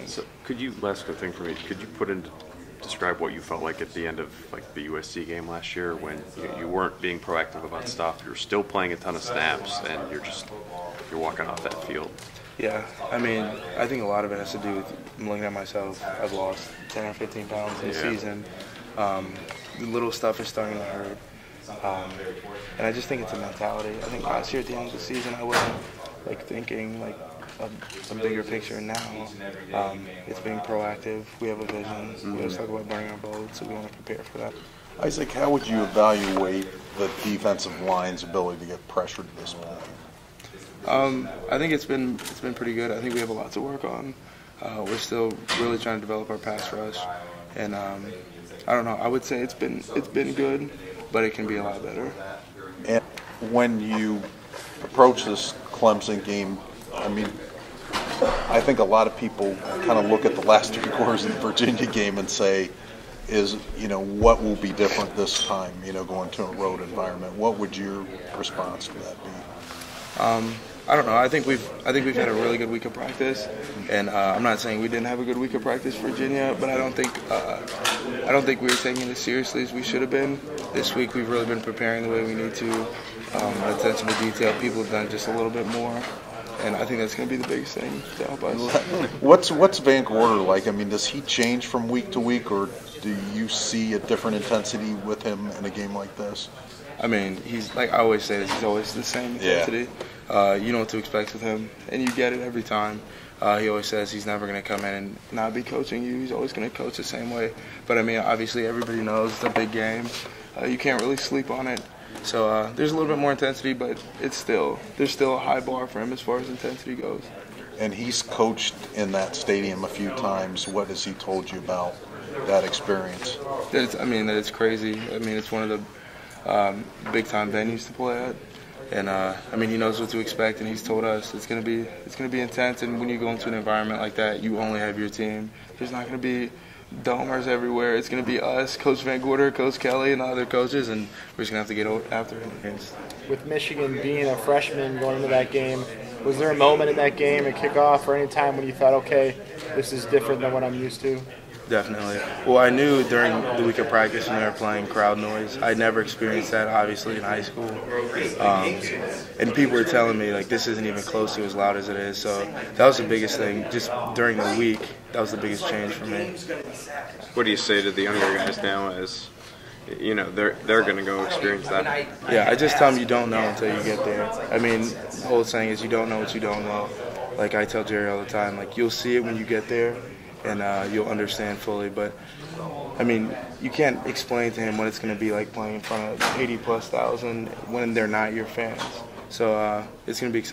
So last good thing for me, could you describe what you felt like at the end of like the USC game last year when you weren't being proactive about stuff, you were still playing a ton of snaps, and you're walking off that field? Yeah, I mean, I think a lot of it has to do with looking at myself. I've lost 10 or 15 pounds in the season. The little stuff is starting to hurt. And I just think it's a mentality. I think last year at the end of the season, I wasn't thinking of some bigger picture. Now it's being proactive. We have a vision. We always talk about burning our boats, so we want to prepare for that. Isaac, how would you evaluate the defensive line's ability to get pressured at this point? I think it's been pretty good. I think we have a lot to work on. We're still really trying to develop our pass rush, and I don't know. I would say it's been good, but it can be a lot better. And when you approach this Clemson game, I mean, I think a lot of people kind of look at the last 3 quarters of the Virginia game and say, what will be different this time, going to a road environment? What would your response to that be? I don't know. I think we've had a really good week of practice, and I'm not saying we didn't have a good week of practice for Virginia, but I don't think we were taking it as seriously as we should have been. This week we've really been preparing the way we need to. Attention to detail. People have done just a little bit more, and I think that's going to be the biggest thing to help us. What's Van Gorder like? I mean, does he change from week to week, or do you see a different intensity with him in a game like this? I mean, he's like I always say, he's always the same intensity. Yeah. You know what to expect with him, and you get it every time. He always says he's never going to come in and not be coaching you. He's always going to coach the same way. But, I mean, obviously everybody knows it's a big game. You can't really sleep on it. So there's a little bit more intensity, but there's still a high bar for him as far as intensity goes. And he's coached in that stadium a few times. What has he told you about that experience? That it's crazy. I mean, it's one of the big-time venues to play at. And he knows what to expect, and he's told us it's gonna be intense. And when you go into an environment like that, you only have your team. There's not gonna be domers everywhere. It's gonna be us, Coach Van Gorder, Coach Kelly, and the other coaches, and we're just gonna have to get after it. With Michigan being a freshman going into that game, was there a moment in that game, a kickoff, or any time when you thought, okay, this is different than what I'm used to? Definitely. Well, I knew during the week of practice when they were playing crowd noise. I'd never experienced that, obviously, in high school. And people were telling me, this isn't even close to as loud as it is. So that was the biggest thing. Just during the week, that was the biggest change for me. What do you say to the younger guys now as, they're going to go experience that? Yeah, I just tell them you don't know until you get there. I mean, the whole saying is you don't know what you don't know. Like I tell Jerry all the time, you'll see it when you get there. And you'll understand fully. But, I mean, you can't explain to him what it's going to be like playing in front of 80,000+ when they're not your fans. So it's going to be exciting.